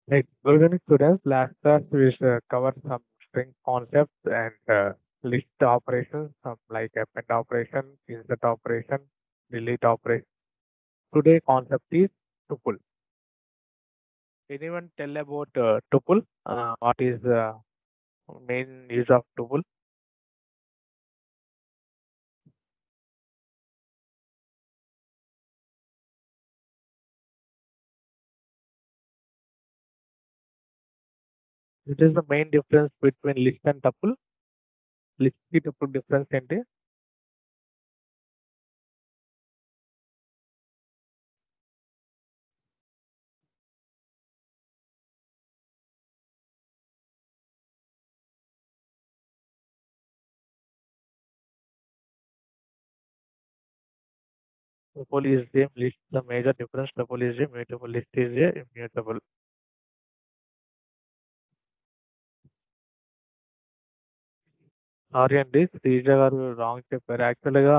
Right. Good evening, students. Last class we covered some string concepts and list operations, some like append operation, insert operation, delete operation. Today concept is tuple. Anyone tell about tuple? What is main use of tuple? It is the main difference between list and tuple. List ki tuple difference ఏంటి? Tuple is the list. The major difference tuple is a mutable. List is a immutable. Sorry అండి శ్రీజ గారు wrong చెప్పారు యాక్చువల్గా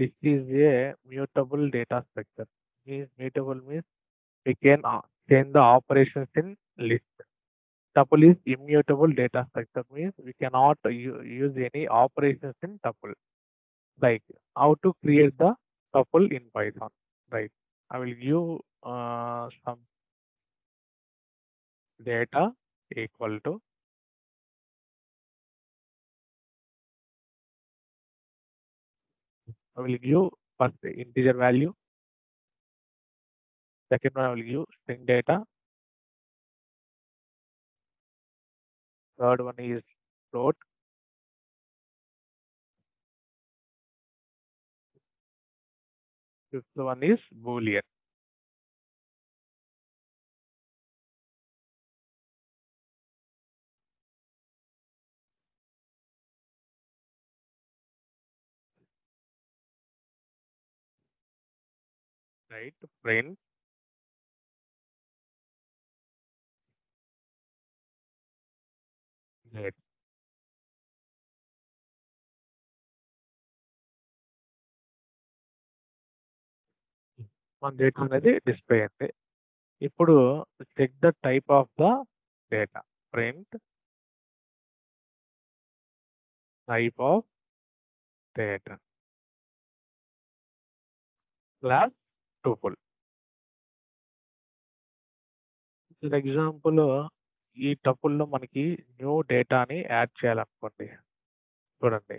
list is a mutable data structure means mutable means we can change the operations in list. Tuple is immutable data structure means we cannot use any operations in tuple. Like how to create the tuple in Python, right? I will give some data equal to I will give first integer value, second one I will give string data, third one is float, fifth one is boolean, right? Print date. మన data అనేది display అయింది ఇప్పుడు check the type of the data print type of data class tuple for example ఈ టపుల్లో మనకి new డేటాని add చేయాలనుకోండి చూడండి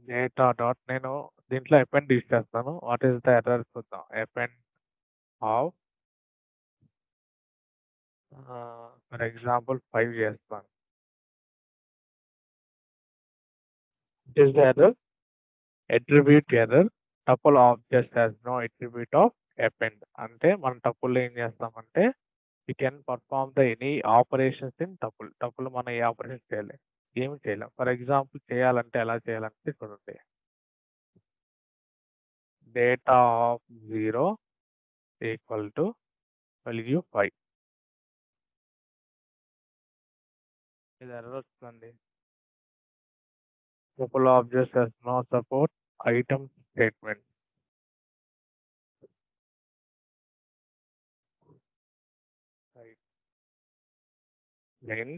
data dot నేను దీంట్లో అపెండ్ యూస్ చేస్తాను వాట్ ఈస్ ద ఎర్రర్ చూద్దాం అపెండ్ ఆఫ్ ఫర్ ఎగ్జాంపుల్ 5 చేస్తాను it is the error attribute error tuple object has no attribute of append అంటే మనం టపుల్లో ఏం చేస్తామంటే we can perform the any operations in tuple. Tuple మనం ఏ operation చేయలేం ఏమి చేయలేం ఫర్ ఎగ్జాంపుల్ చేయాలంటే ఎలా చేయాలంటే చూడండి data of 0 equal to value 5 ఇది ఎర్రర్ వస్తుంది tuple objects has no support item statement right then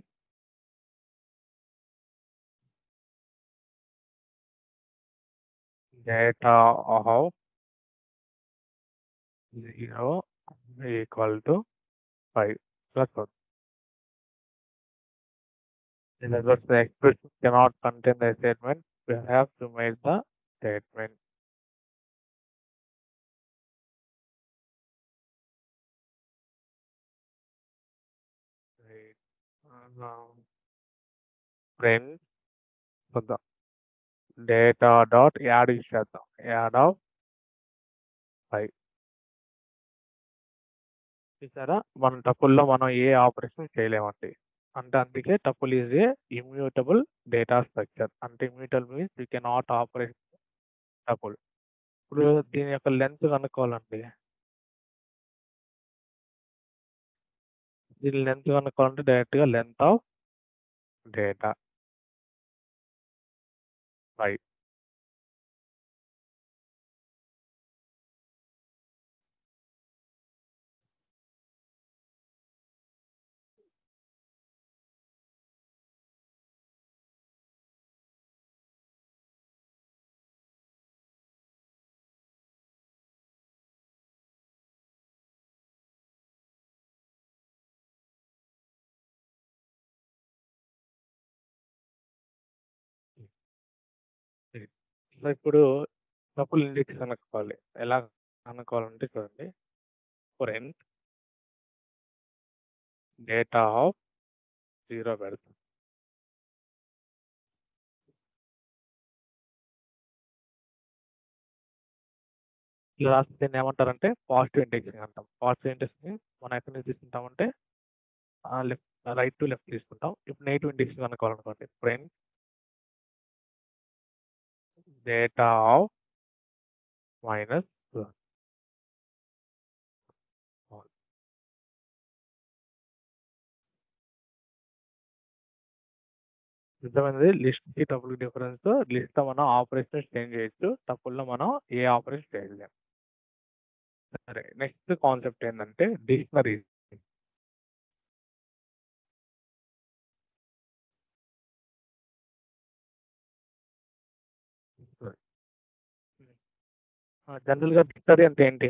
data of 0 equal to 5 plus 1 in other words the expression cannot contain the statement we have to make the statement right print చూద్దాం data dot add ఇచ్చేద్దాం add of 5 చూసారా మన టపుల్లో మనం ఏ operation చేయలేమండి అంటే అందుకే tuple is a immutable data structure అంటే immutable means you can not operate tuple ఇప్పుడు దీని యొక్క లెంత్ కనుక్కోవాలండి దీని లెంత్ కనుక్కోవాలంటే డైరెక్ట్గా లెంత్ ఆఫ్ డేటా 5 సో, ఇప్పుడు టపుల్ ఇండెక్స్ కనుక్కోవాలి. ఎలా కనుక్కోవాలంటే చూడండి. ప్రింట్ డేటా ఆఫ్ 0 పెడతాం. ఇలా రాస్తే దీన్ని ఏమంటారంటే పాజిటివ్ ఇండెక్సింగ్ అంటాం. పాజిటివ్ ఇండెక్స్‌ని మనం ఎక్కడి నుంచి తీసుకుంటామంటే రైట్ టు లెఫ్ట్ తీసుకుంటాం. ఇప్పుడు నెగెటివ్ ఇండెక్సింగ్ కనుక్కోవాలనుకోండి. Print data of -1. అర్థమైంది. లిస్ట్‌కి టపుల్‌కి డిఫరెన్స్. లిస్ట్‌లో మనం ఆపరేషన్స్ చేంజ్ చేయొచ్చు. టపుల్‌లో మనం ఏ ఆపరేషన్ చేయలేం. సరే. నెక్స్ట్ కాన్సెప్ట్ ఏందంటే డిక్షనరీ. జనరల్‌గా డిక్షనరీ అంటే ఏంటి?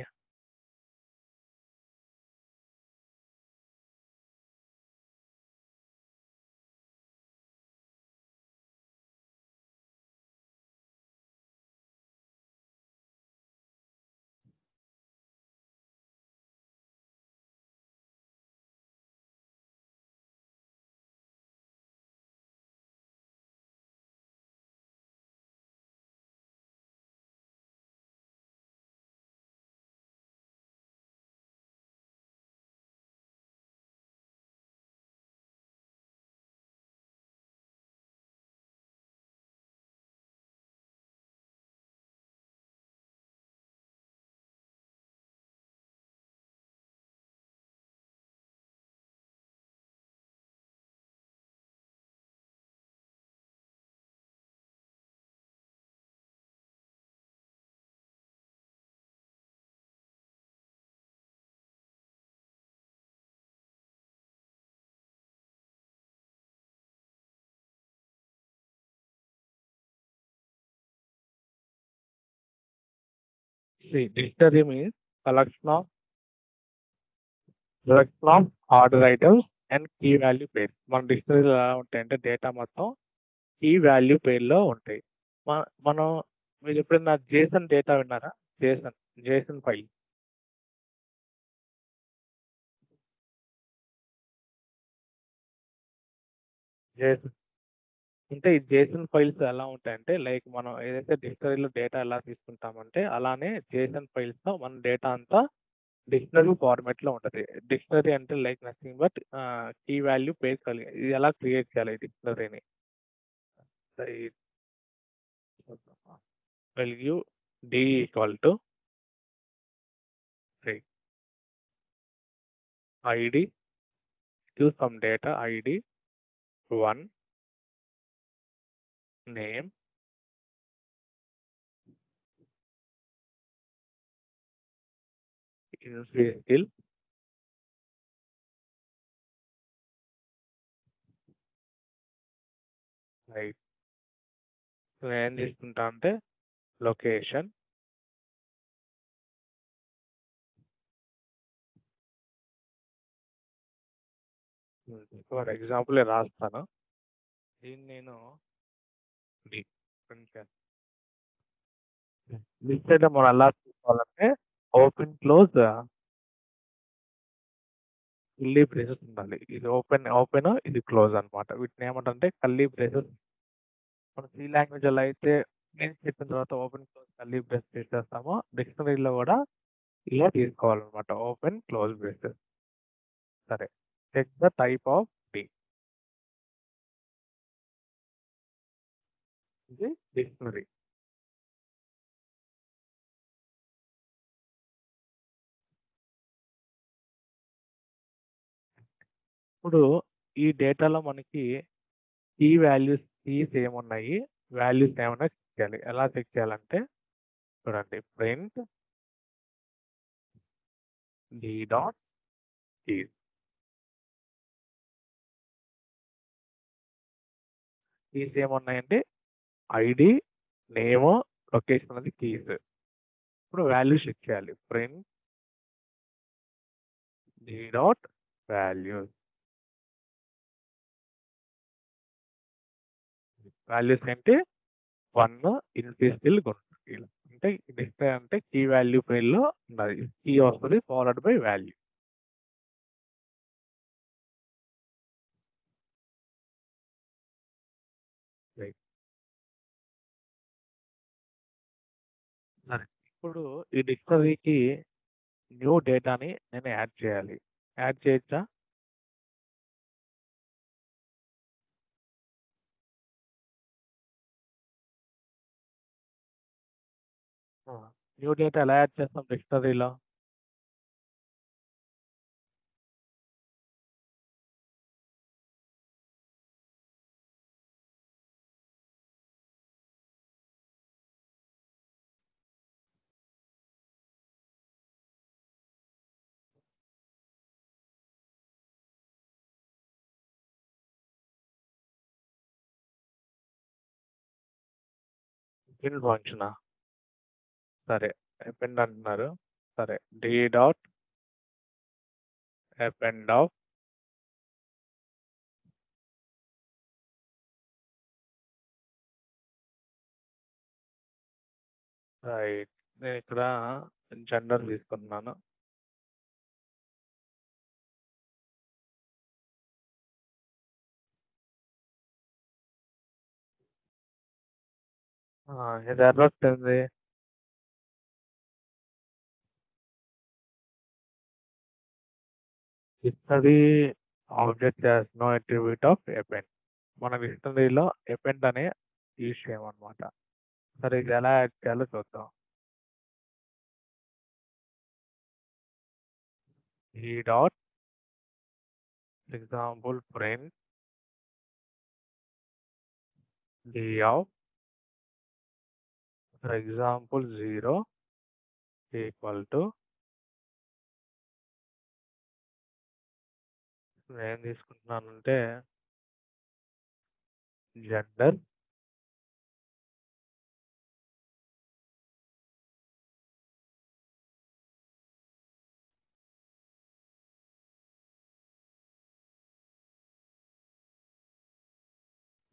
Dictionary means collection of order items and key value pairs. మన డిక్షనరీలో ఎలా ఉంటాయంటే డేటా మొత్తం కీ వాల్యూ పేర్లో ఉంటాయి. మనం మీరు ఎప్పుడైనా జేసన్ డేటా విన్నారా? Jason file. జేసన్ అంటే ఈ జేసన్ ఫైల్స్ ఎలా ఉంటాయంటే లైక్ మనం ఏదైతే డిక్షనరీలో డేటా ఎలా తీసుకుంటామంటే అలానే జేసన్ ఫైల్స్‌లో మన డేటా అంతా డిక్షనరీ ఫార్మాట్‌లో ఉంటది. డిక్షనరీ అంటే like nothing but key value pair కలిగి ఇది ఎలా క్రియేట్ చేయాలి ఈ డిక్షనరీని. ఈ value d equal to say id to some data id 1 name skill right. So ఏం తీసుకుంటా అంటే లొకేషన్ ఫర్ ఎగ్జాంపుల్ రాస్తాను. దీన్ని నేను లిస్ట్ అయితే మనం ఎలా తీసుకోవాలంటే ఓపెన్ క్లోజ్ కర్లీ బ్రేసెస్ ఉండాలి. ఇది ఓపెన్ ఇది క్లోజ్ అన్నమాట. వీటిని ఏమంటారంటే కర్లీ బ్రేసెస్. మన సి లాంగ్వేజ్‌లో అయితే నేను చెప్పిన తర్వాత ఓపెన్ క్లోజ్ కర్లీ బ్రేస్ చేసేస్తామో డిక్షనరీలో కూడా ఇలా తీసుకోవాలన్నమాట. Open close braces. సరే. Check the type of d. ఇది డిక్షనరీ. ఇప్పుడు ఈ డేటాలో మనకి కీస్ ఏమున్నాయి? వాల్యూస్ ఏమన్నా చెక్ చేయాలి. ఎలా చెక్ చేయాలంటే చూడండి. Print d dot keys. Keys ఏమున్నాయంటే ఐడి, నేమ్, లొకేషన్ అనేది కీస్. ఇప్పుడు వాల్యూస్ చెక్ చేయాలి. Print d dot values. Values ఏంటి? 1 ఇన్ఫిసిల్ గుణించాలి. అంటే డిస్ప్లే అంటే కీ వాల్యూ ఫైల్లో ఉన్నది. కీ వస్తుంది ఫాలోడ్ బై వాల్యూ. రైట్. సరే. ఇప్పుడు ఈ డిక్షనరీకి న్యూ డేటాని నేను యాడ్ చేయాలి. యాడ్ చేయొచ్చా? న్యూ డేటా ఎలా యాడ్ చేస్తాం డిక్షనరీలో? బిల్ ఫంక్షనా? సరే. అపెండ్ అంటున్నారు. సరే. D dot append of right. నేను ఇక్కడ జెండర్ తీసుకుంటున్నాను. ఇది ఎర్రర్ వస్తుంది. Dictionary object has no attribute of append. మన డిక్షనరీలో అపెండ్ అనే యూజ్ చేయమన్నమాట. సరే, ఇది ఎలా యాడ్ చేయాలో చూద్దాం. ఈ dot example print D of example 0 equal to నేను తీసుకుంటున్నానంటే gender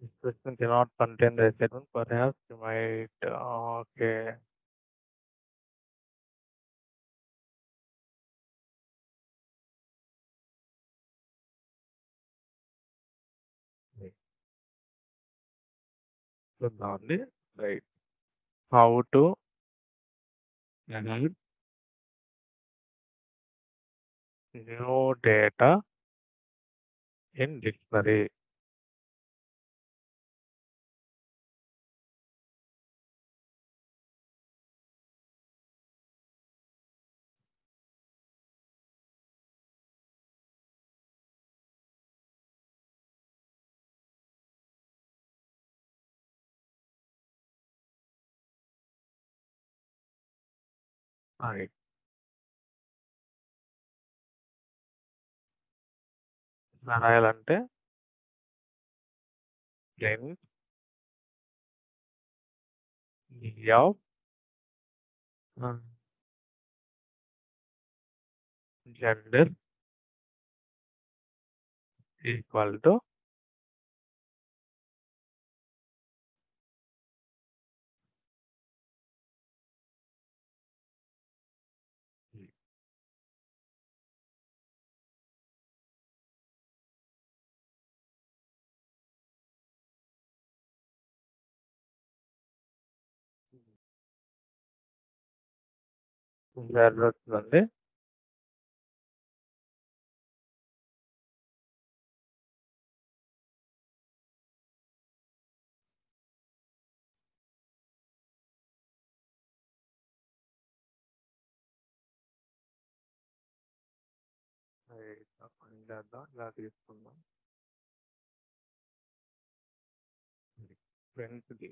description cannot contain the statement, perhaps you might okay. చూద్దామండి. Right. How to add new data in dictionary. Right. ఎలా రాయాలంటే print of gender equal to error వస్తుందండి. పని చేద్దాం. ఇలా తీసుకుందాం. ప్రింట్ది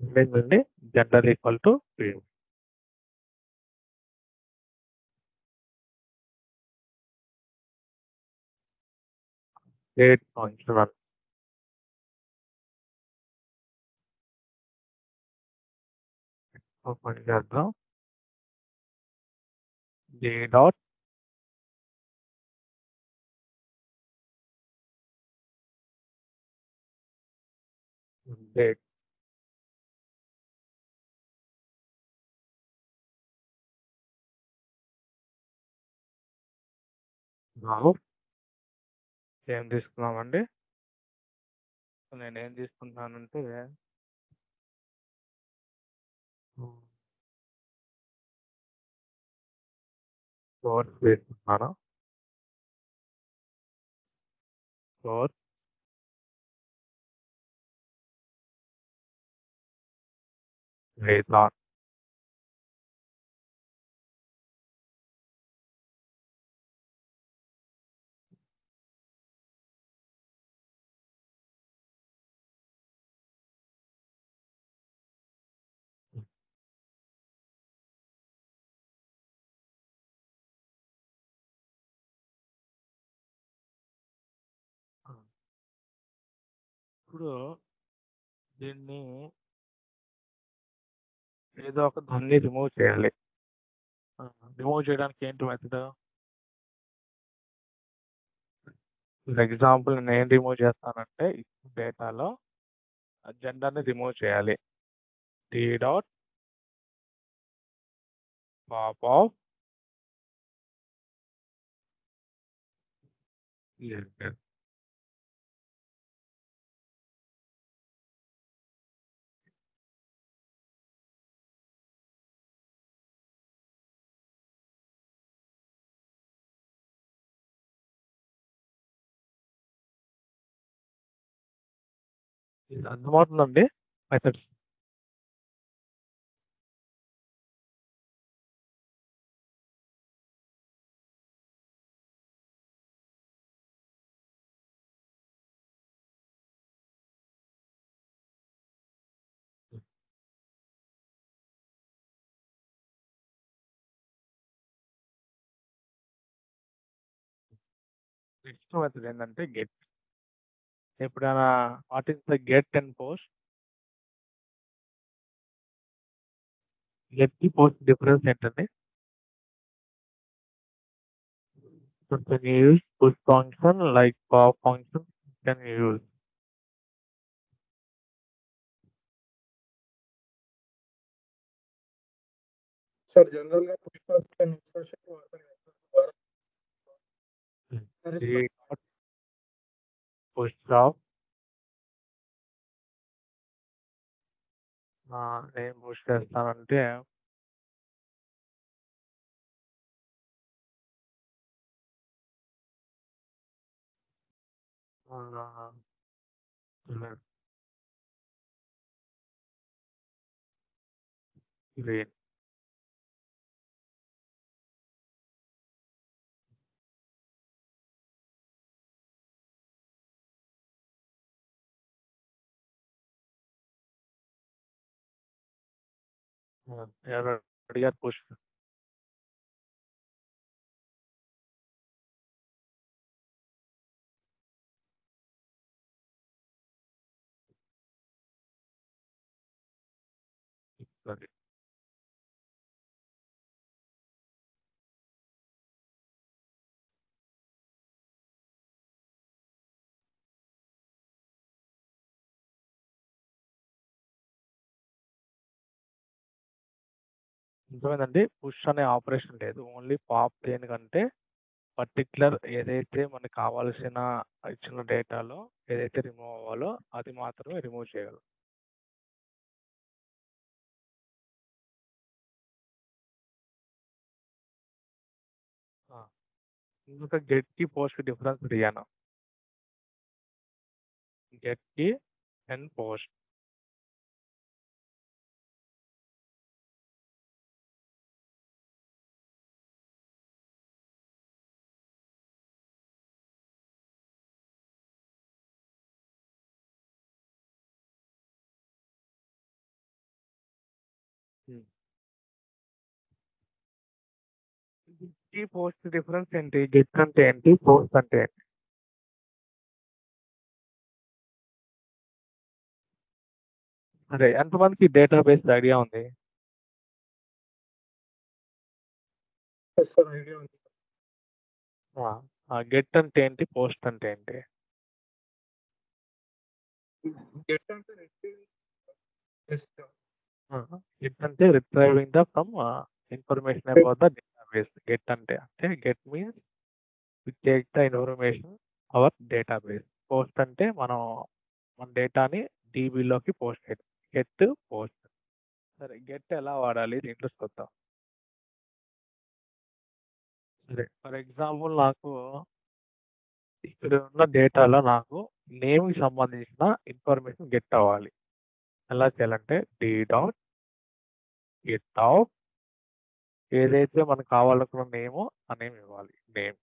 ఏంటండి gender equal to field. Date function పని చేద్దాం. D dot date. Now ఏం తీసుకున్నామండి? నేనేం తీసుకుంటున్నానంటే సోర్స్ తీసుకున్నాను. Source JSON. ఇప్పుడు దీన్ని ఏదో ఒక దాన్ని రిమూవ్ చేయాలి. రిమూవ్ చేయడానికి ఏంటి మెథడ్? ఫర్ ఎగ్జాంపుల్ నేను ఏం రిమూవ్ చేస్తానంటే డేటాలో జెండర్ని రిమూవ్ చేయాలి. టీ డాట్ పాప్ ఆఫ్ ఇది అర్థమవుతుందండి మెథడ్స్? నెక్స్ట్ మెథడ్ ఏంటంటే గెట్. ఎప్పుడైనా what is the get and post? Get కి పోస్ట్ డిఫరెన్స్ ఏంటండి? So can you use push function like pop function? Can you use? Sir జనరల్‌గా push button insertion వాడతాను కదా sir. G dot push off. నేను push చేస్తానంటే green. ఎవరు అడిగారు push? సరే. అర్థమైందండి? పుష్ అనే ఆపరేషన్ లేదు. ఓన్లీ పాప్ దేనికంటే పర్టిక్యులర్ ఏదైతే మనకు కావాల్సిన ఇచ్చిన డేటాలో ఏదైతే రిమూవ్ అవ్వాలో అది మాత్రమే రిమూవ్ చేయగలం. ఇంకా గెట్ కి పోస్ట్ డిఫరెన్స్ అడిగాను. గెట్ కి అండ్ పోస్ట్. కి పోస్ట్ డిఫరెన్స్ ఏంటి? గెట్ అంటే ఏంటి? పోస్ట్ అంటే ఏంటి? అదే ఎంతమందికి డేటాబేస్ ఐడియా ఉంది? సార్ ఐడియా ఉంది. గెట్ అంటే ఏంటి? పోస్ట్ అంటే ఏంటి? గెట్ అంటే రిట్రీవ్ సిస్టమ్. గెట్ అంటే retrieving the from information about the database. Get అంటే get means we take the information our database. Post అంటే మనం మన డేటాని డీబీలోకి పోస్ట్ చేయడం. Get post. సరే గెట్ ఎలా వాడాలి దీంట్లో చూద్దాం. సరే ఫర్ ఎగ్జాంపుల్ నాకు ఇక్కడ ఉన్న డేటాలో నాకు నేమ్కి సంబంధించిన ఇన్ఫర్మేషన్ గెట్ అవ్వాలి. ఎలా చేయాలంటే డి డాట్ గెట్ ఆఫ్ ఏదైతే మనకు కావాలనుకున్న నేమో ఆ నేమ్ ఇవ్వాలి. నేమ్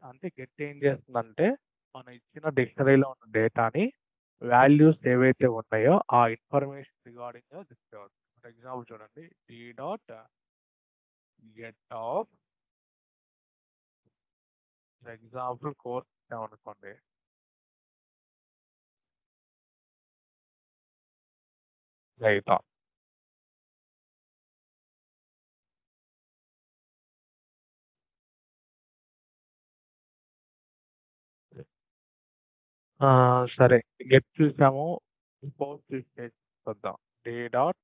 అంటే గెట్ ఏం చేస్తుందంటే మనం ఇచ్చిన డిక్షనరీలో ఉన్న డేటాని వాల్యూస్ ఏవైతే ఉన్నాయో ఆ ఇన్ఫర్మేషన్ రిగార్డింగ్ డిస్ప్లే అవుతుంది. ఫర్ ఎగ్జాంపుల్ చూడండి D dot get of example course అనుకోండి. రైట్ సరే గెట్ చూసాము. పోస్ట్ చూద్దాం. డి డాట్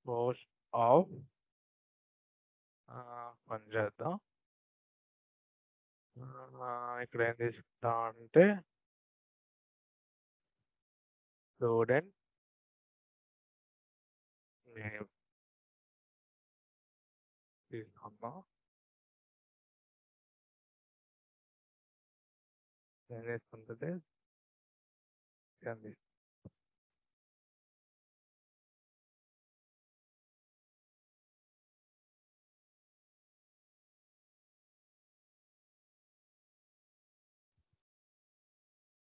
పోస్ట్ ఆఫ్ పని చేద్దాం. ఇక్కడ ఏం తీసుకుంటాం అంటే స్టూడెంట్ నేమ్ తీసుకుందాం. ఏం తీసుకుంటుంది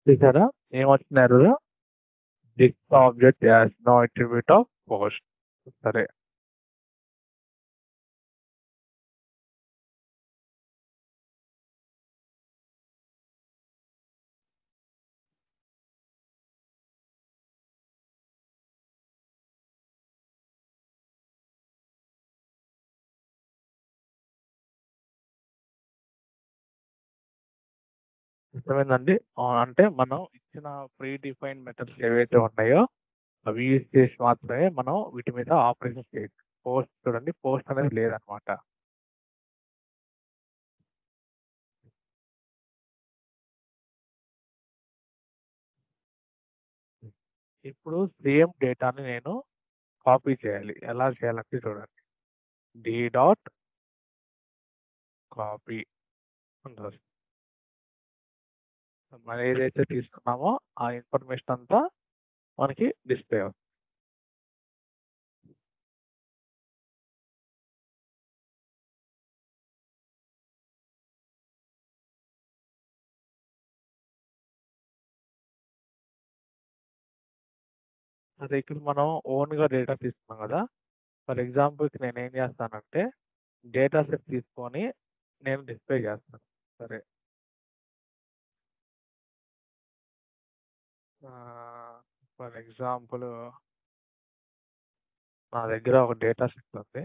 చూసారా ఏమొచ్చింది error? This object has no attribute of post. సరే అర్థమైందండి. అంటే మనం ఇచ్చిన ప్రీ డిఫైన్డ్ మెథడ్స్ ఏవైతే ఉన్నాయో అవి యూజ్ చేసి మాత్రమే మనం వీటి మీద ఆపరేషన్ చేయొచ్చు. పోస్ట్ చూడండి పోస్ట్ అనేది లేదనమాట. ఇప్పుడు సేమ్ డేటాని నేను కాపీ చేయాలి. ఎలా చేయాలంటే చూడండి డి డాట్ కాపీ ఉంటుంది. మనం ఏదైతే తీసుకున్నామో ఆ ఇన్ఫర్మేషన్ అంతా మనకి డిస్ప్లే అవుతుంది. అదే ఇక్కడ మనం ఓన్గా డేటా తీసుకున్నాం కదా. ఫర్ ఎగ్జాంపుల్కి నేను ఏం చేస్తానంటే డేటా సెట్ తీసుకొని నేను డిస్ప్లే చేస్తాను. సరే ఫర్ ఎగ్జాంపుల్ నా దగ్గర ఒక డేటా సెట్ ఉంది.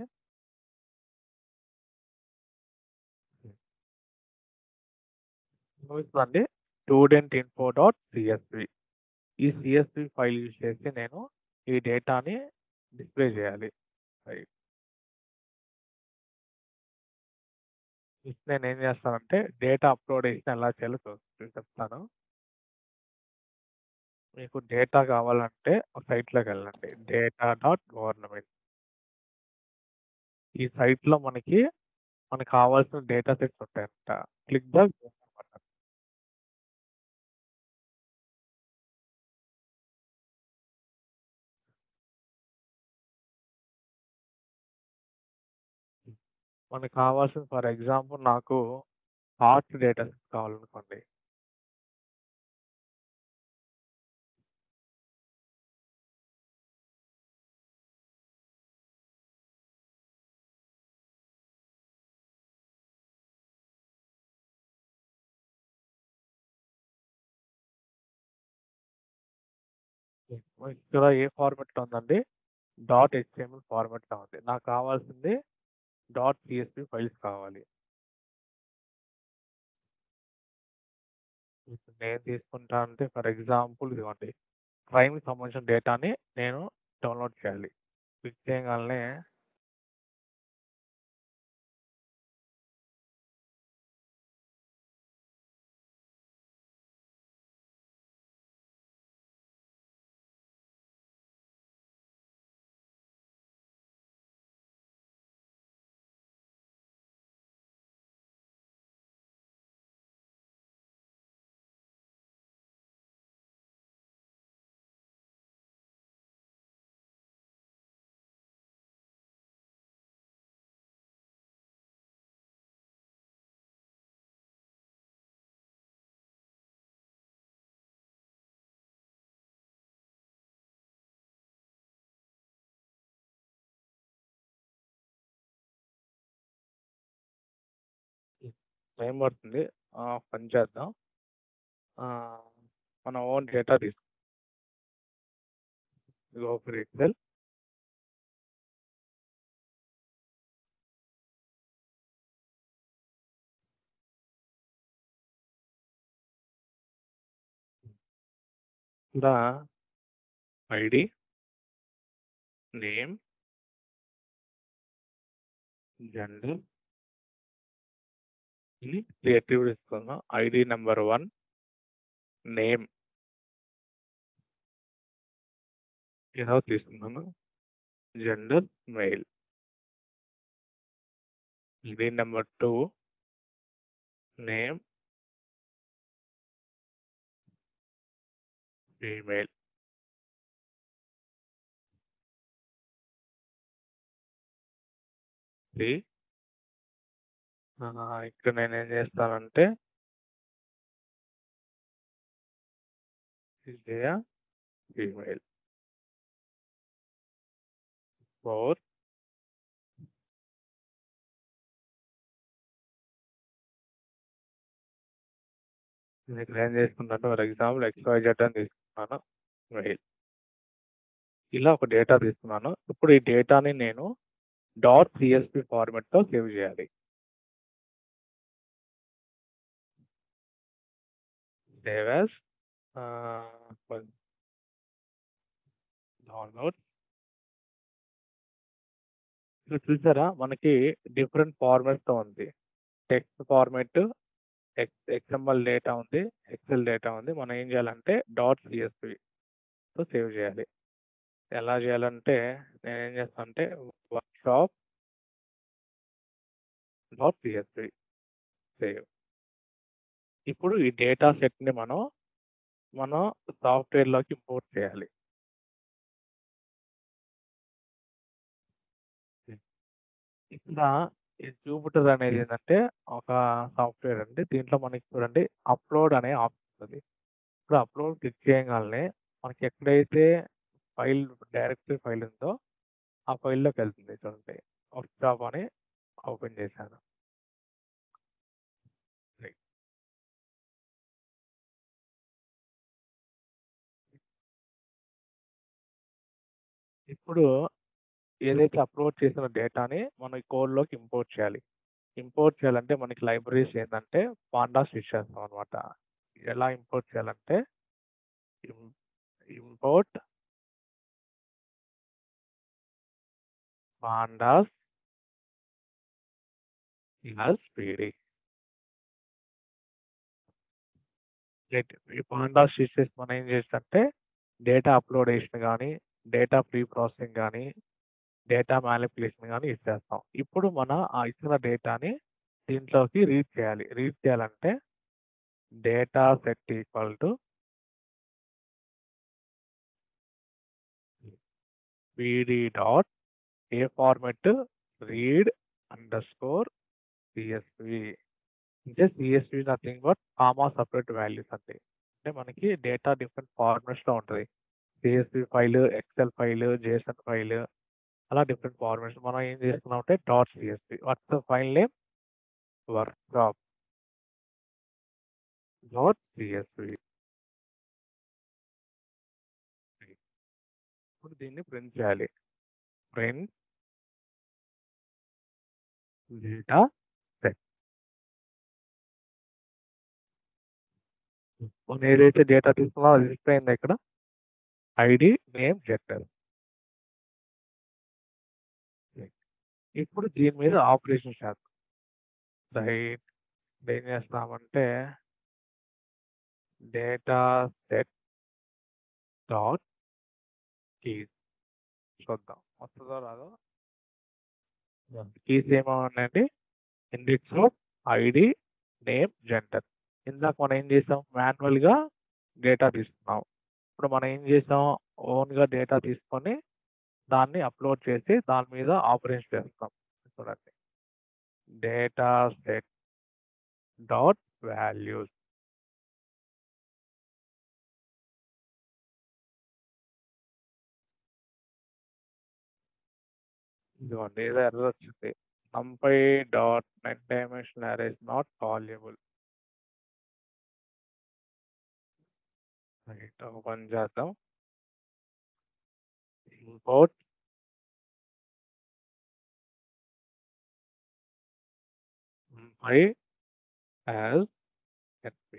చూపిస్తుందండి స్టూడెంట్ ఇన్ఫో డాట్ సిఎస్వి. ఈ సిఎస్వి ఫైల్ యూజ్ చేసి నేను ఈ డేటాని డిస్ప్లే చేయాలి. నేను ఏం చేస్తానంటే డేటా అప్లోడ్ చేసి ఎలా చేయాలో చెప్తాను. మీకు డేటా కావాలంటే సైట్లోకి వెళ్ళండి డేటా డాట్ గవర్నమెంట్. ఈ సైట్లో మనకి కావాల్సిన డేటా సెట్స్ ఉంటాయంట. Click the button. మనకు కావాల్సిన ఫర్ ఎగ్జాంపుల్ నాకు ఆర్ట్ డేటా సెట్ కావాలనుకోండి. ఇక్కడ ఏ ఫార్మాట్‌లో ఉందండి? డాట్ హెచ్టీఎంఎల్ ఫార్మాట్‌లో ఉంది. నాకు కావాల్సింది డాట్ సీఎస్‌వి ఫైల్స్ కావాలి. ఇప్పుడు నేను తీసుకుంటా అంటే ఫర్ ఎగ్జాంపుల్ ఇదిగోండి. క్రైమ్‌కి సంబంధించిన డేటాని నేను డౌన్‌లోడ్ చేయాలి. క్లిక్ చేయగానే టైం పడుతుంది. పని చేద్దాం. మన own data go for Excel. ఇక్కడ ఐడి, నేమ్, జెండర్ ఇది క్రియేటివ్ తీసుకున్నాం. ఐడి నెంబర్ 1, నేమ్ ఏదో తీసుకున్నాను. Gender male. ID number 2, name female. ఇక్కడ నేనేం చేస్తానంటే విజయ ఫీమేల్. 4 నేను ఇక్కడ ఏం చేసుకున్నాను ఫర్ ఎగ్జాంపుల్ XYZ అని తీసుకున్నాను మెయిల్. ఇలా ఒక డేటా తీసుకున్నాను. ఇప్పుడు ఈ డేటాని నేను డాట్ సిఎస్పి ఫార్మాట్‌లో సేవ్ చేయాలి. Save as download. ఇక్కడ చూసారా మనకి డిఫరెంట్ ఫార్మాట్‌తో ఉంది. టెక్స్ట్ ఫార్మాట్, XML డేటా ఉంది, ఎక్సెల్ డేటా ఉంది. మనం ఏం చేయాలంటే డాట్ సిఎస్పితో సేవ్ చేయాలి. ఎలా చేయాలంటే నేనేం చేస్తానంటే వర్క్షాప్ డాట్ సిఎస్పి సేవ్. ఇప్పుడు ఈ డేటా సెట్‌ని మన సాఫ్ట్‌వేర్‌లోకి ఇంపోర్ట్ చేయాలి. ఇక్కడ ఈ జూపిటర్ అనేది ఏంటంటే ఒక సాఫ్ట్‌వేర్ అండి. దీంట్లో మనకి చూడండి అప్‌లోడ్ అనే ఆప్షన్ ఉంది. ఇప్పుడు అప్‌లోడ్ క్లిక్ చేయగానే మనకి ఎక్కడైతే ఫైల్ డైరెక్టరీ ఫైల్ ఉందో ఆ ఫైల్‌లోకి వెళ్తుంది చూడండి. వర్క్షాప్ అని ఓపెన్ చేశాను. రైట్. ఇప్పుడు ఏదైతే అప్‌లోడ్ చేసిన డేటాని మనం ఈ కోడ్‌లోకి ఇంపోర్ట్ చేయాలి. ఇంపోర్ట్ చేయాలంటే మనకి లైబ్రరీస్ ఏందంటే పాండాస్ యూజ్ చేస్తాం అనమాట. ఎలా ఇంపోర్ట్ చేయాలంటే import pandas as PD. Right. ఈ పాండాస్ యూజ్ చేసి మనం ఏం చేస్తామంటే డేటా అప్‌లోడేషన్ గానీ, డేటా ప్రీ ప్రాసెసింగ్ గానీ, డేటా మానిప్యులేషన్ గానీ ఇచ్చేస్తాం. ఇప్పుడు ఆ ఇచ్చిన డేటాని దీంట్లోకి రీడ్ చేయాలి. రీడ్ చేయాలంటే data set equal to PD dot a format read underscore CSV. అంటే CSV nothing but comma separate values అండి. అంటే మనకి డేటా డిఫరెంట్ ఫార్మాట్స్‌లో ఉంటది. CSV file, excel file, JSON file అలా డిఫరెంట్ ఫార్మాట్స్. మనం ఏం చేస్తున్నామంటే dot CSV. What's the file name? Workshop dot CSV. ఇప్పుడు దీన్ని ప్రింట్ చేయాలి. Print data set. మనం ఏదైతే డేటా తీసుకున్నామో అది డిస్ప్లే అయిందా ఇక్కడ? ID, name, gender. ఇప్పుడు దీని మీద ఆపరేషన్ చేద్దాం. రైట్. ఏం చేస్తామంటే డేటా సెట్ డాట్ కీస్ చూద్దాం వస్తుందో రాదో. కీస్ ఏమన్నాయండి? ఇండెక్స్ లో ఐడి, నేమ్, జెండర్. ఇందాక మనం ఏం చేసాం? మాన్యువల్గా డేటా తీసుకున్నాం. ఇప్పుడు మనం ఏం చేసాం? ఓన్గా డేటా తీసుకొని దాన్ని అప్లోడ్ చేసి దాని మీద ఆపరేషన్ చేస్తాం. చూడండి, డేటా సెట్ డాట్ వాల్యూస్. ఇదిగోండి, ఏదో ఎర్రర్ వచ్చింది. numpy డాట్ నెట్ డైమెన్షన్ అరే ఇస్ నాట్ కాల్యబుల్. రైట్, ఒక పని చేద్దాం. Import numpy as np.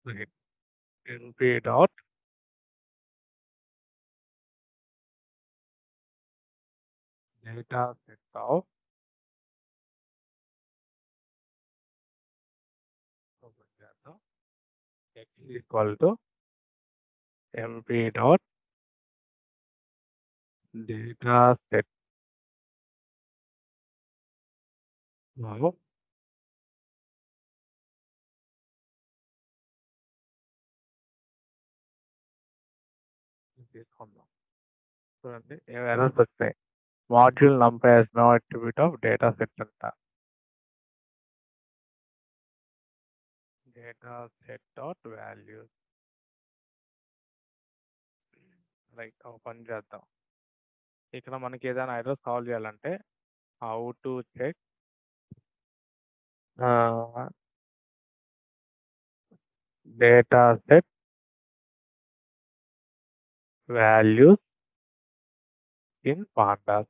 Right. np dot data set of x equal to np dot data set of తీసుకుందాం. చూడండి, ఏం ఎర్రర్స్ వచ్చాయి. Module numpy as no attribute of data set అంట. Data set dot values. Right, ఒక పని చేద్దాం. ఇక్కడ మనకి ఏదైనా ఎర్రర్ సాల్వ్ చేయాలంటే how to check data set values in pandas.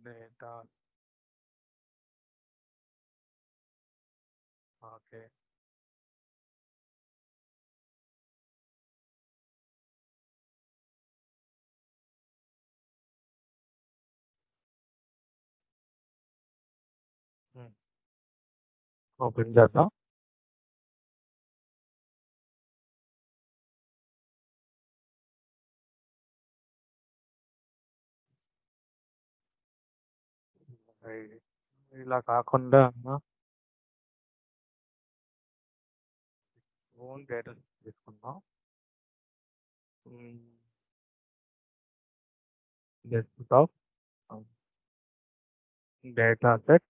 Data okay. Open చేద్దాం. ఇలా కాకుండా ఓన్ డేటా తీసుకుందాం. Desktop data set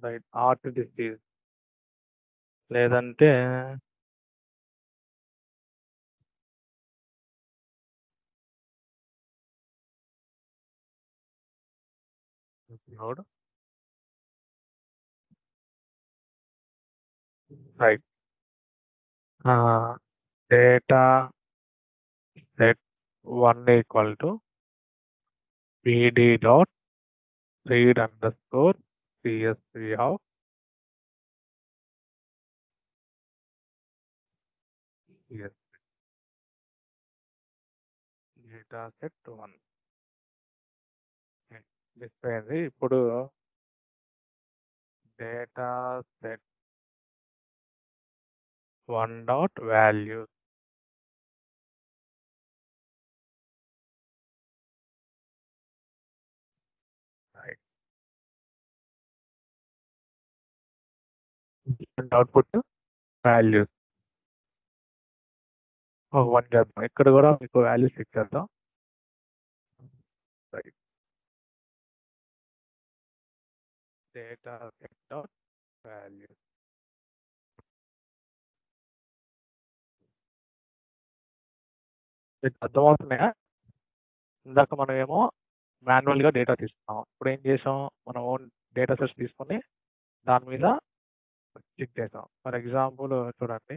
right, heart disease లేదంటే node. Right, data set 1 equal to pd డాట్ read underscore csv of yes data set 1 display అయింది. ఇప్పుడు data set 1 dot values. And output values. One చేద్దాం. ఇక్కడ కూడా మీకు values ఇచ్చేద్దాం. Right. Data set dot values. మీకు అర్థమవుతున్నాయా? ఇందాక మనం ఏమో మాన్యువల్గా డేటా తీసుకున్నాం. ఇప్పుడు ఏం చేసాం, మనం ఓన్ డేటా సెట్స్ తీసుకొని దాని మీద క్లిక్ చేసాం. ఫర్ ఎగ్జాంపుల్ చూడండి,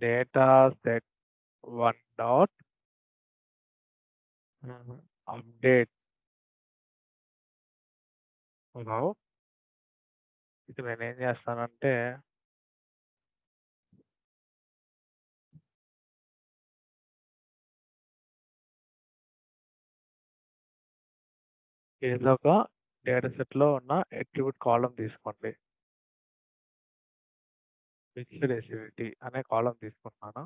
data set one dot update. ఇప్పుడు నేను ఏం చేస్తానంటే ఏదో ఒక డేటా సెట్లో ఉన్న అట్రిబ్యూట్ కాలం తీసుకోండి. ఫిక్స్డ్ ఎసివిటీ అనే కాలం తీసుకుంటున్నాను.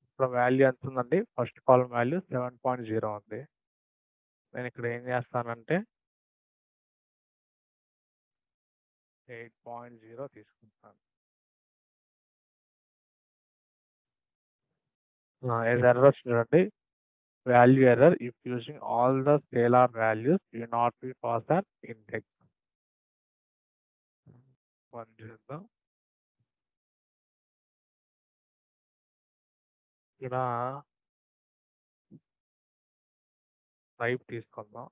ఇప్పుడు వాల్యూ ఎంత ఉందండి? ఫస్ట్ కాలం వాల్యూ 7.0 ఉంది. నేను ఇక్కడ ఏం చేస్తానంటే 8.0 తీసుకుంటాను. ఎర్రర్ చూడండి, value error if using all the scalar values you not be pass an index. 1 చేద్దాం. ఇక్కడ టైప్ తీసుకుందాం.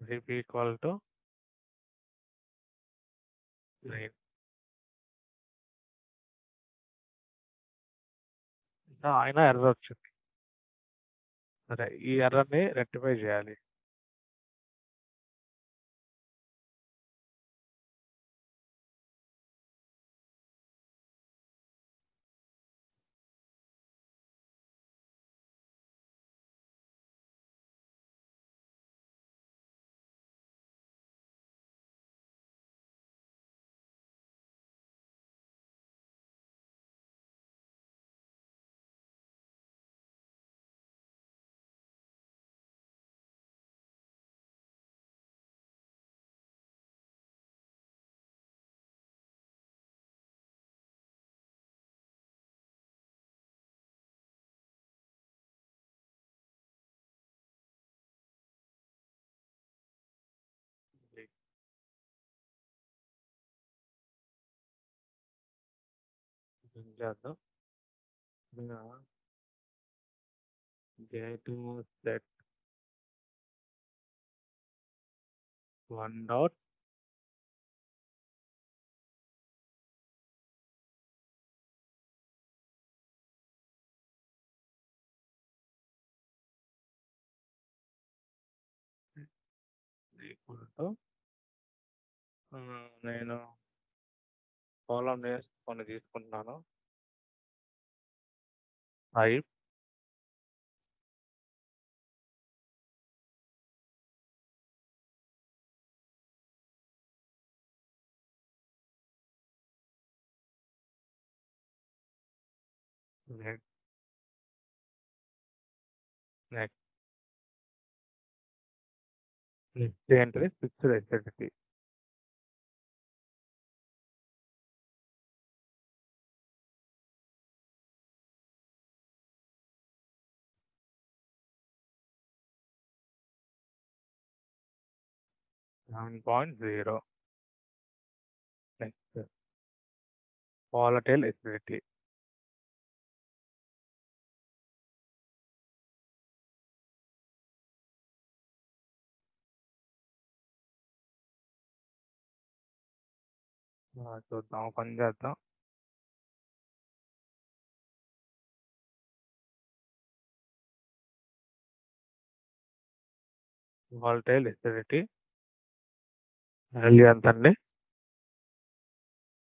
Type equal to line. అయినా ఎర్రర్ వచ్చింది. సరే, ఈ ఎర్రర్ని రెక్టిఫై చేయాలి. ఏం చేద్దాం, data set one dot equal to నేను కాలం నేమ్స్ కొన్ని తీసుకుంటున్నాను. టైప్ నెక్స్ట్ నెక్స్ట్ నెక్స్ట్ ఏంటది? Fixed acidity. $7.0. Next volatile acidity. చూద్దాం, పని చేద్దాం. volatile acidity వాల్యూ ఎంత అండి?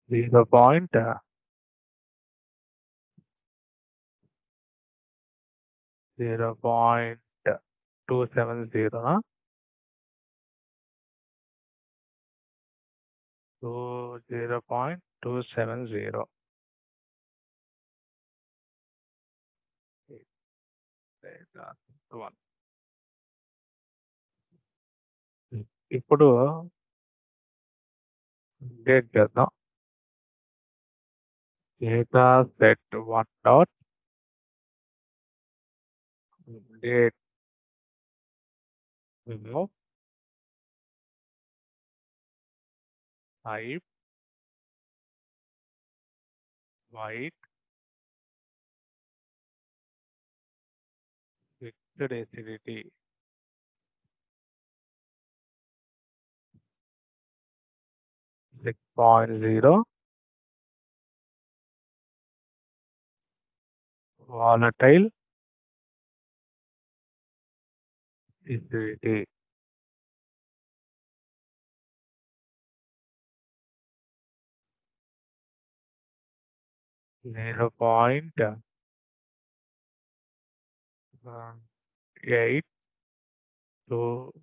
0.270. 0.270. Data set 1. ఇప్పుడు డేట్ చేద్దాం. Data set 1 dot date remove type white fixed acidity 6.0 volatile acidity 0.8 to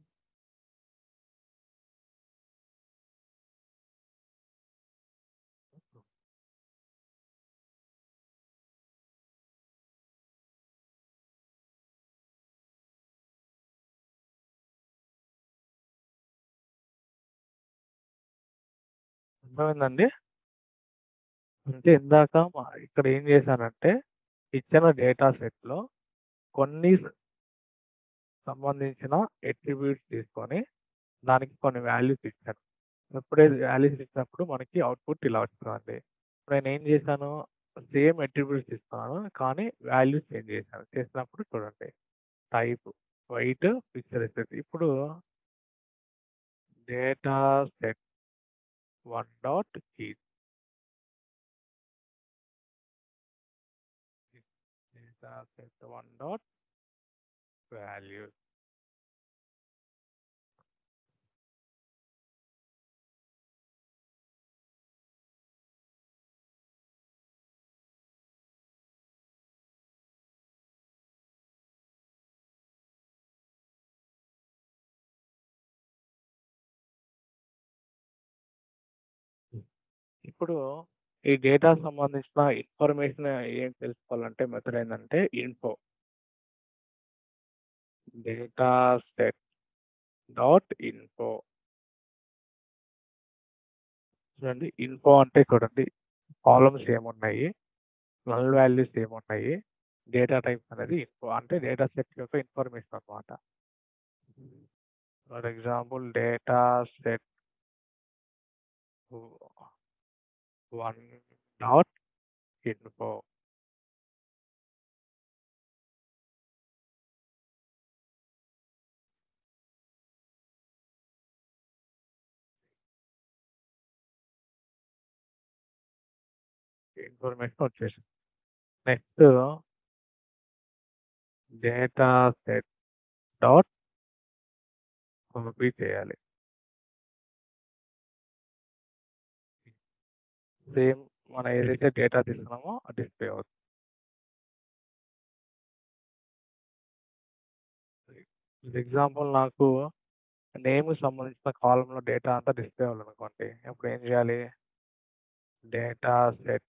అర్థమైందండి? అంటే ఇందాక ఇక్కడ ఏం చేశానంటే ఇచ్చిన డేటా సెట్‌లో కొన్ని సంబంధించిన అట్రిబ్యూట్స్ తీసుకొని దానికి కొన్ని వాల్యూస్ ఇచ్చాను. ఎప్పుడైతే వాల్యూస్ ఇచ్చినప్పుడు మనకి అవుట్‌పుట్ ఇలా వస్తదండి. ఇప్పుడు నేనేం చేశాను, సేమ్ అట్రిబ్యూట్స్ ఇస్తున్నాను. కానీ వాల్యూస్ చేంజ్ చేశాను. చేసినప్పుడు చూడండి టైప్ వైట్ పిక్చర్ ఎసెట్. ఇప్పుడు data set 1 dot keys. Data set 1 dot values. ఇప్పుడు ఈ డేటా సంబంధించిన ఇన్ఫర్మేషన్ ఏం తెలుసుకోవాలంటే మెథడ్ ఏంటంటే info. Data set dot info. చూడండి ఇన్ఫో అంటే చూడండి కాలమ్స్ ఏమున్నాయి, నల్ వాల్యూస్ ఏమున్నాయి, డేటా టైప్ అనేది ఇన్ఫో అంటే డేటా సెట్ యొక్క ఇన్ఫర్మేషన్ అన్నమాట. For example data set 1 dot info. Information వచ్చేసింది. Next data set dot copy చేయాలి. సేమ్ మనం ఏదైతే డేటా తీసుకున్నామో అది డిస్ప్లే అవుతుంది. ఎగ్జాంపుల్ నాకు నేమ్ సంబంధించిన కాలంలో డేటా అంతా డిస్ప్లే అవ్వాలనుకోండి. అప్పుడు ఏం చేయాలి, డేటా సెట్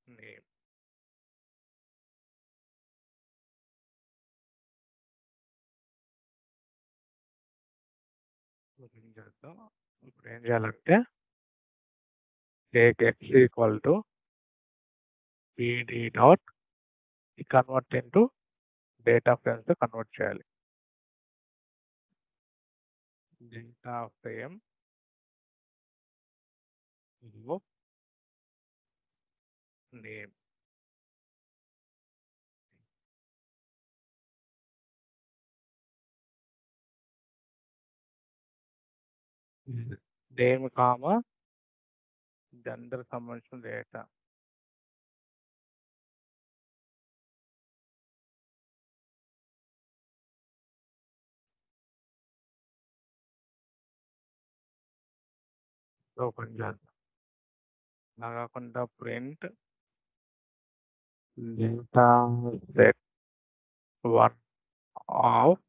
నేమ్. చేద్దాం. ఇప్పుడు ఏం చేయాలంటే take X equal to PD dot convert into data frames convert చేయాలి. Data frame name. Name comma gender సంబంధించిన డేటా. ఓపెన్ చేద్దాం. అలా కాకుండా print data set 1 of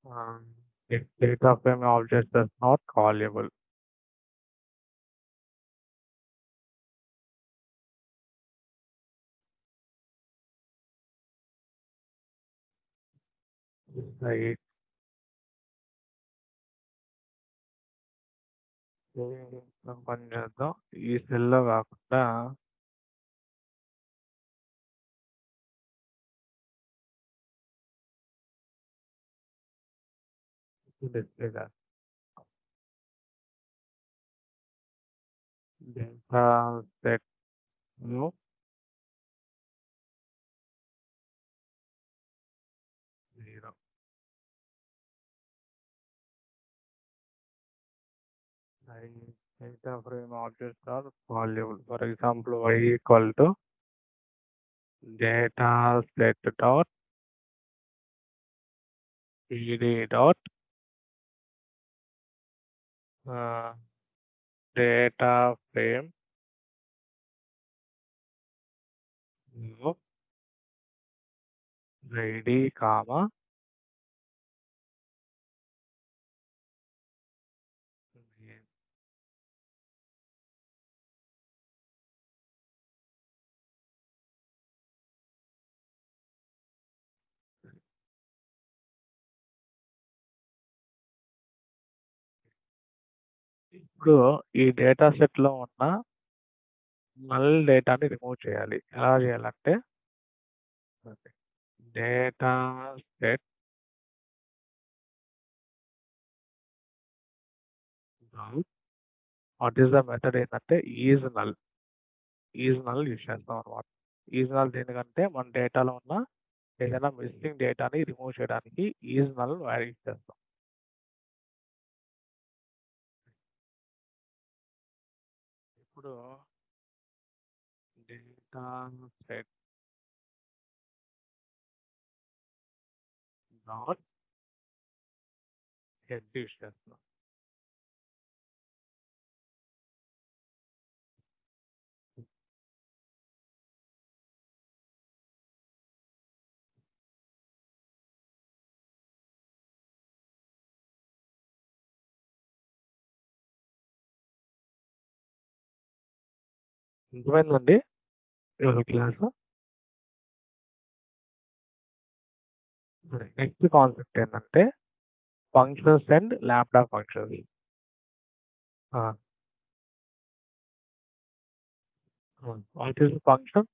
If data frame object is not callable. Right. పని చేద్దాం. ఈ సెల్లో కాకుండా డిస్ప్లే చేద్దాం. Data set 0. Data frame objects are callable. For example, y equal to data set dot pd dot uh, data frame of id comma name. ఇప్పుడు ఈ data set లో ఉన్న నల్ డేటాని రిమూవ్ చేయాలి. ఎలా చేయాలంటే data set what is the method ఏంటంటే is null use చేస్తాం అనమాట. ఈజ్ నల్ దేనికంటే మన డేటాలో ఉన్న ఏదైనా మిస్సింగ్ డేటాని రిమూవ్ చేయడానికి ఈజ్ నల్ యూజ్ చేస్తాం. ఇప్పుడు data set dot head use చేస్తున్నాం. అర్థమైందండి ఈరోజు క్లాస్. నెక్స్ట్ కాన్సెప్ట్ ఏంటంటే functions and lambda functions. What is function?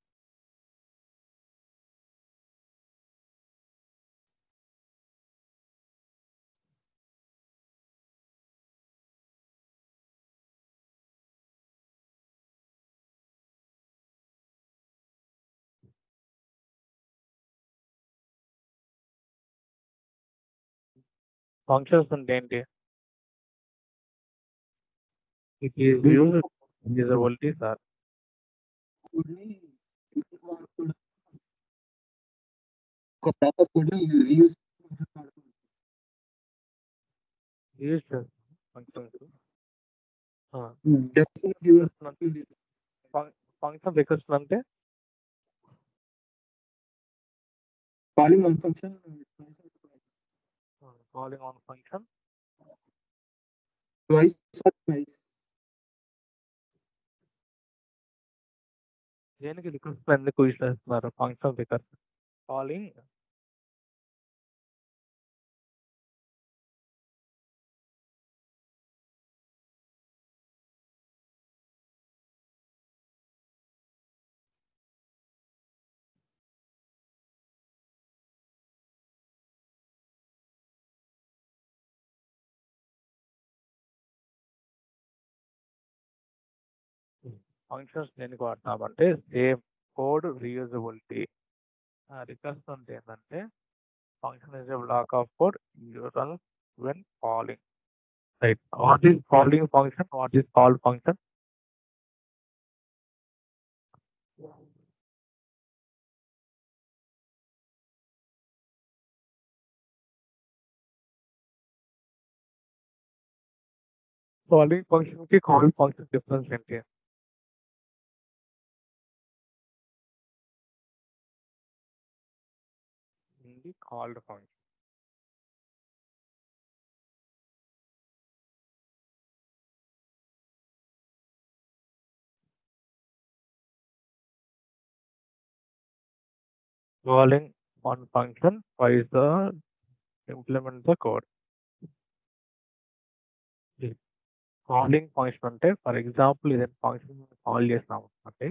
Functions అంటే ఏంటి? It is use usability sir. ఒక ప్రాపర్ కోడ్ యూజ్ చేస్తాం ఫంక్షన్స్. ఫంక్షన్ రిక్వెస్ట్ అంటే calling on function calling on function twice or twice. దేనికి request ఎందుకు use చేస్తున్నారు? Function request calling functions దేనికి వాడతామంటే same code reusability. Request అంటే ఏంటంటే function is a black of code you run when calling. Right. What is calling function? What is called function? Calling function కి call function difference ఏంటి? Called function calling one function twice the implement the code. Calling function అంటే for example ఏదైనా function call చేసినాము అంటే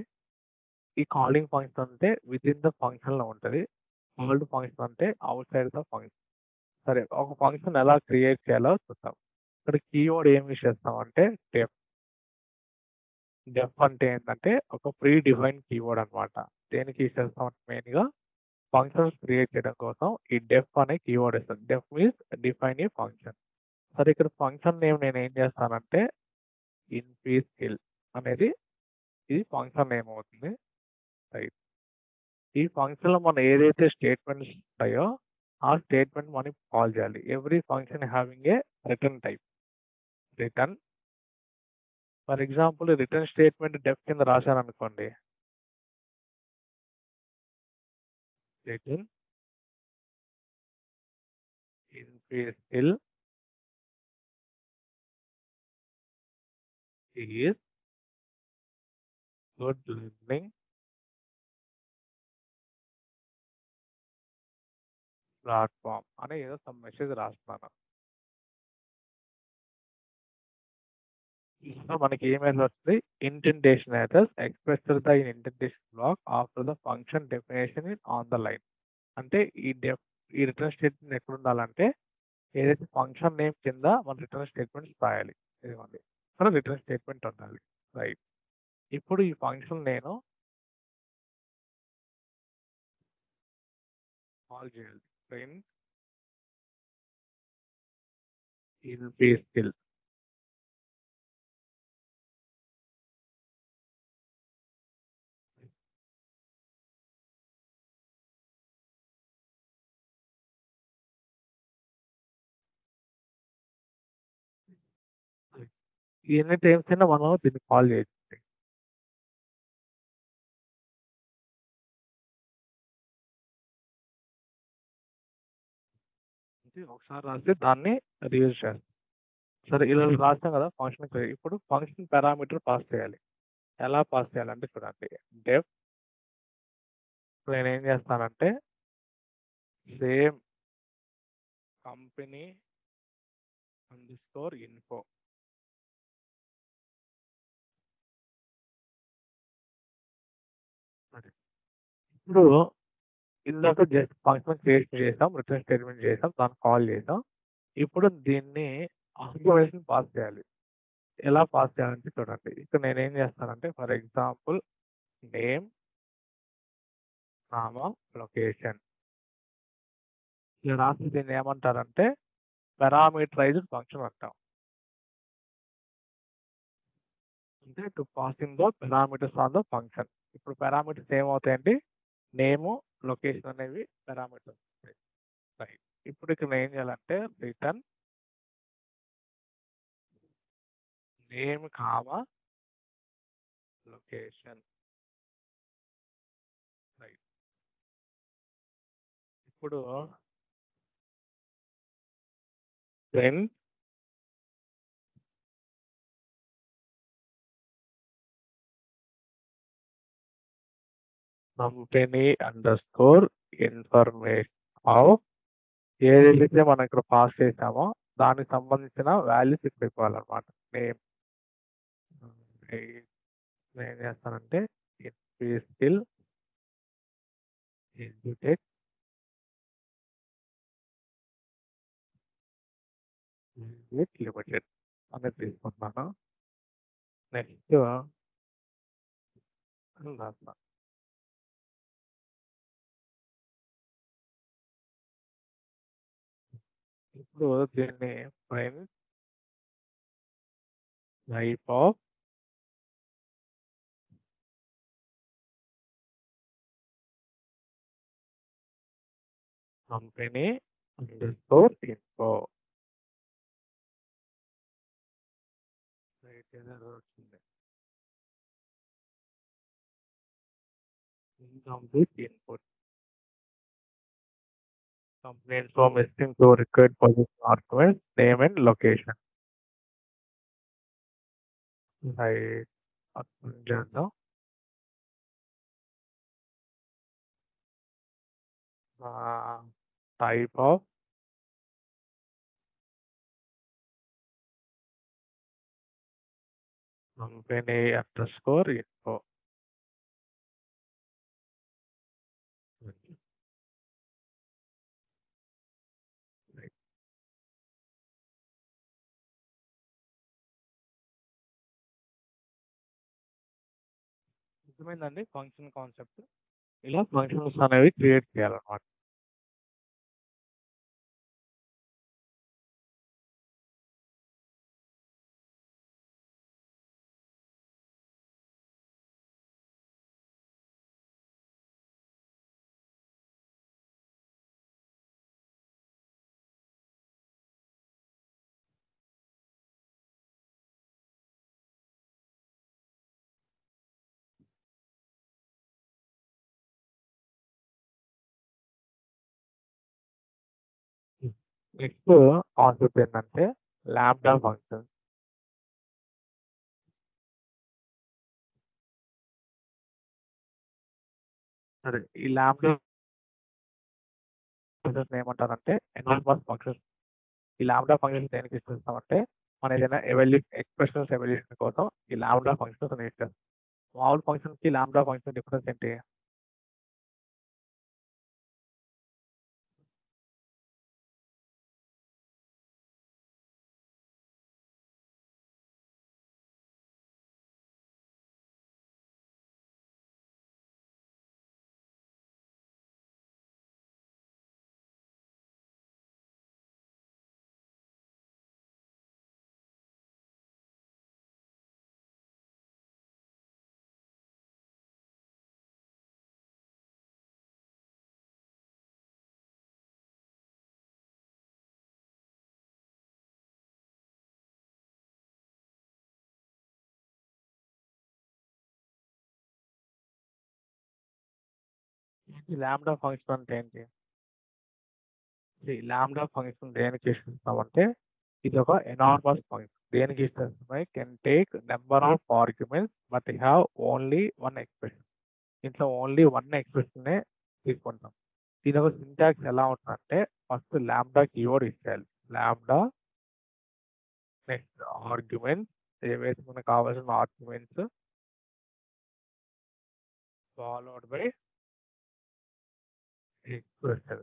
ఈ calling function అంటే with in the function లో ఉంటది. కాల్డ్ ఫంక్షన్ అంటే అవుట్ సైడ్ ద ఫంక్షన్. సరే ఒక ఫంక్షన్ ఎలా క్రియేట్ చేయాలో చూద్దాం. ఇక్కడ కీవర్డ్ ఏమి యూస్ చేస్తామంటే డెఫ్. డెఫ్ అంటే ఏంటంటే ఒక ప్రీ డిఫైన్ కీవర్డ్ అన్నమాట. దేనికి యూస్ చేస్తామంటే మెయిన్ గా ఫంక్షన్స్ క్రియేట్ చేయడం కోసం ఈ డెఫ్ అనే కీవర్డ్ ఇస్తాం. డెఫ్ మీన్స్ డిఫైన్ ఏ ఫంక్షన్. సరే ఇక్కడ ఫంక్షన్ నేమ్ నేను ఏం చేస్తానంటే ఇన్ఫీస్కిల్ అనేది ఇది ఫంక్షన్ నేమ్ అవుతుంది. రైట్. ఈ ఫంక్షన్ లో మనం ఏదైతే స్టేట్మెంట్స్ ఉంటాయో ఆ స్టేట్మెంట్ మనం కాల్ చేయాలి. Every function having a return type. Return for example return statement def కింద రాశాను అనుకోండి. Return Infiskill is good learning platform అని ఏదో సమ్ మెసేజ్ రాస్తున్నాను. సో మనకి ఏమైనా వస్తుంది indentation errors expressed the in indentation block after the function definition in on the line. అంటే ఈ రిటర్న్ స్టేట్మెంట్ ఎక్కడ ఉండాలంటే ఏదైతే ఫంక్షన్ నేమ్ కింద మన రిటర్న్ స్టేట్మెంట్ రాయాలి. ఇదిగోండి ఇక్కడ రిటర్న్ స్టేట్మెంట్ ఉండాలి. రైట్. ఇప్పుడు ఈ ఫంక్షన్ నేను కాల్ చేయాలి. ప్రింట్ ఇన్ఫీస్కిల్. ఎన్ని టైమ్స్ అయినా మనం దీన్ని కాల్ చేయొచ్చు. అంటే ఒకసారి రాస్తే దాన్ని రీయూజ్ చేస్తాం. సరే ఇలా రాస్తాం కదా ఫంక్షన్. ఇప్పుడు ఫంక్షన్ పారామీటర్ పాస్ చేయాలి. ఎలా పాస్ చేయాలంటే చూడండి డెఫ్ నేను ఏం చేస్తానంటే సేమ్ కంపెనీ అండర్స్కోర్ ఇన్ఫో. ఇప్పుడు ఇందాక జస్ట్ ఫంక్షన్ క్రియేట్ చేసాం, రిటర్న్ స్టేట్మెంట్ చేసాం, దాన్ని కాల్ చేసాం. ఇప్పుడు దీన్ని ఆర్గ్యుమెంట్స్ పాస్ చేయాలి. ఎలా పాస్ చేయాలంటే చూడండి ఇక్కడ నేను ఏం చేస్తానంటే ఫర్ ఎగ్జాంపుల్ నేమ్ నామా లొకేషన్ ఇలా రాసి దీన్ని ఏమంటారంటే పారామీటరైజ్డ్ ఫంక్షన్ అంటాం. అంటే to passing the parameters on the function. ఇప్పుడు పారామీటర్స్ ఏమవుతాయండి నేమ్ లొకేషన్ అనేవి పారామీటర్స్. రైట్. ఇప్పుడు ఇక్కడ ఏం చేయాలంటే return name comma location. Right. ఇప్పుడు print company underscore information of ఏదైతే మనం ఇక్కడ పాస్ చేసామో దానికి సంబంధించిన వాల్యూస్ ఇక్కడ ఇవ్వాలన్నమాట. నేమ్ ఏం చేస్తానంటే స్కిల్ ఎడ్యుటెక్ లిమిటెడ్ అనేది తీసుకుంటున్నాను. నెక్స్ట్ రాస్తా. ఇప్పుడు దీన్ని print type of company underscore info. వచ్చింది incomplete input. Complaint from missing to required position arguments, name and location. Right. చేద్దాం. type of company underscore info. Right. అర్థమైందండి ఫంక్షన్ కాన్సెప్ట్. ఇలా functions అనేవి క్రియేట్ చేయాలన్నమాట. నెక్స్ట్ కాన్సెప్ట్ ఏంటంటే lambda function. సరే, ఈ lambda functions ఏమంటారంటే ఎనార్మస్ ఫంక్షన్స్. ఈ లాంబ్డా ఫంక్షన్స్ దేనికి ఇస్తామంటే మన ఏదైనా ఎక్స్ప్రెషన్స్ ఎవల్యూషన్ కోసం ఈ లాంబ్డా ఫంక్షన్స్ అని ఇస్తాం. మామూలు ఫంక్షన్స్ కి లాంబ్డా ఫంక్షన్ డిఫరెన్స్ ఏంటి? ఈ లాంబ్డా ఫంక్షన్ అంటే ఏంటి? ఈ లాంబ్డా ఫంక్షన్ దేనికి ఇస్తామంటే ఇది ఒక ఎనార్మస్ ఫంక్షన్. దేనికి ఇస్తాం? Can take number of arguments but have only one expression. ఇంట్లో ఓన్లీ వన్ ఎక్స్ప్రెషన్ తీసుకుంటాం. దీని ఒక సింటాక్స్ ఎలా ఉంటుందంటే ఫస్ట్ లాంబ్డా కీవర్డ్ ఇచ్చేయాలి. లాంబ్డా నెక్స్ట్ ఆర్గ్యుమెంట్స్, ఏవైతే మనకు కావాల్సిన ఆర్గ్యుమెంట్స్ ఫాలోడ్ బై ఎక్స్ప్రెషన్.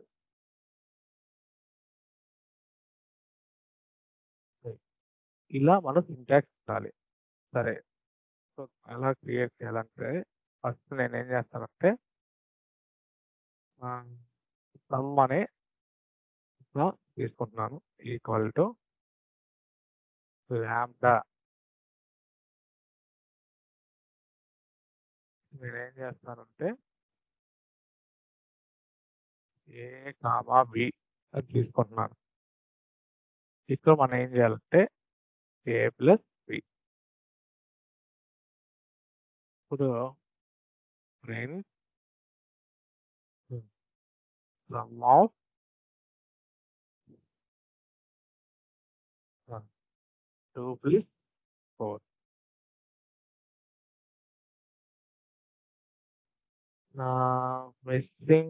ఇలా మనం సింటాక్స్ ఉండాలి. సరే, సో ఎలా క్రియేట్ చేయాలంటే ఫస్ట్ నేను ఏం చేస్తానంటే సమ్ అనే తీసుకుంటున్నాను ఈక్వల్ టు లాంబ్డా. నేనేం చేస్తానంటే ఏ కామా బి అది తీసుకుంటున్నాను. ఇక్కడ మనం ఏం చేయాలంటే ఏ ప్లస్ బి. ఇప్పుడు friends some of 2 plus 4. Missing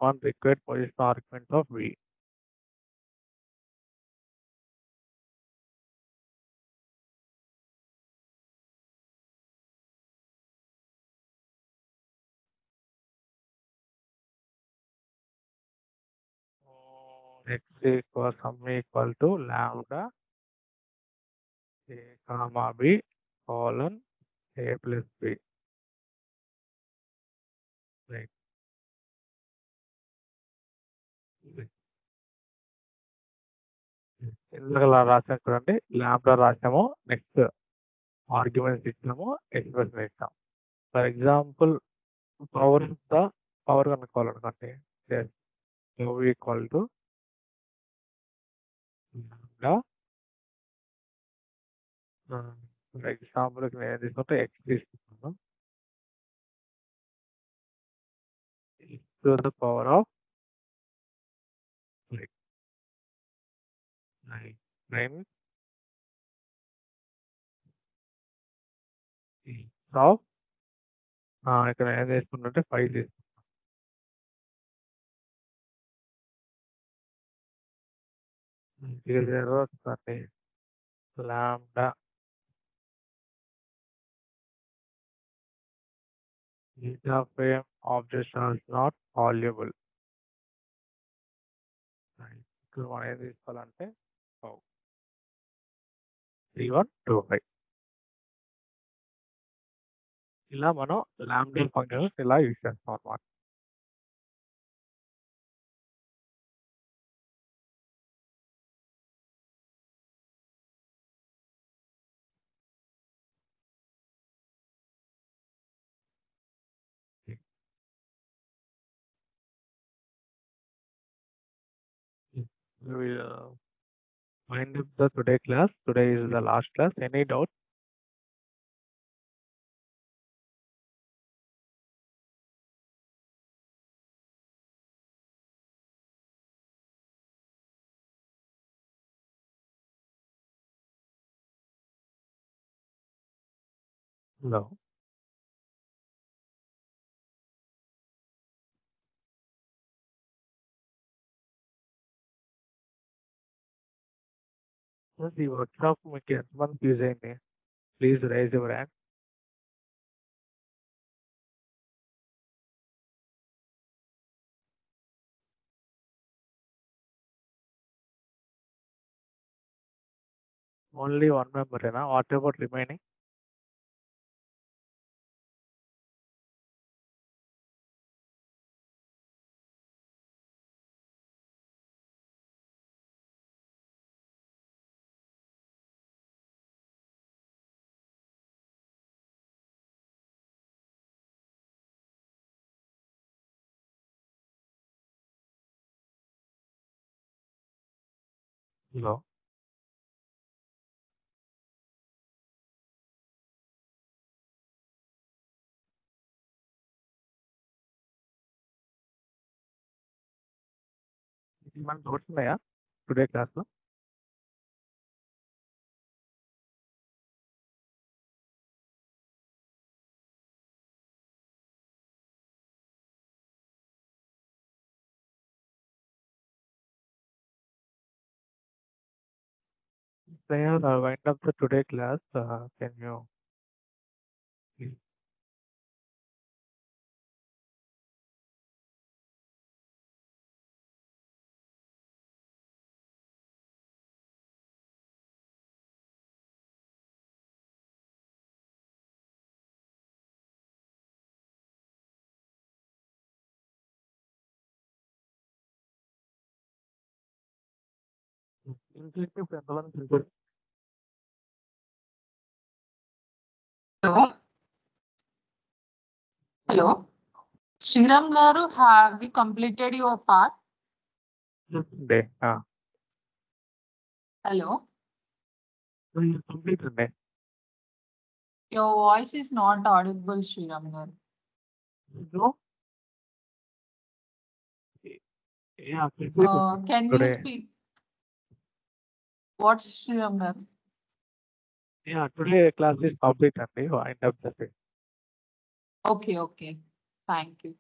one required position argument of V. X equals sum equal to lambda A comma B colon A plus B. Right. ఇందులో రాసాం చూడండి, లాంబ్డా రాసాము, నెక్స్ట్ ఆర్గ్యుమెంట్స్ ఇచ్చాము, ఎక్స్ప్రెషన్ ఇచ్చాము. For example power కనుక్కోవాలనుకోండి, equal to lambda. For example నేను తీసుకుంటే X తీసుకుంటాను, to the power of 9 times of ఇక్కడ ఏం తీసుకుంటే 5 తీసుకుంటాం. 0 వస్తుంది. Lambda data frame object is not valuable. ఇక్కడ మనం ఏం తీసుకోవాలంటే 3125 ఇలా మనం లాంబ్డా ఫంక్షన్స్ ఇలా యూజ్ చేస్తాం అన్నమాట. We will wind up the today class. Today is the last class. Any doubt? No. ఈ వర్క్షాప్ మీకు ఎంతమందికి యూజ్ అయింది? Please raise your hand. Only 1 మెంబరేనా? What about remaining? No. మన డౌట్స్ ఉన్నాయా టుడే క్లాస్లో? Wind up the today class. Can you please? Inclusive ఎంతమంది prepare? Hello. Hello. Shriram Garu, have you completed your part? Day Hello. Complete అండి. Your voice is not audible, Shriram Garu. No? Yeah, complete Can you today. speak? What's Shriram Garu? Yeah, today class is complete అండి. Wind up the day. Okay, okay. Thank you.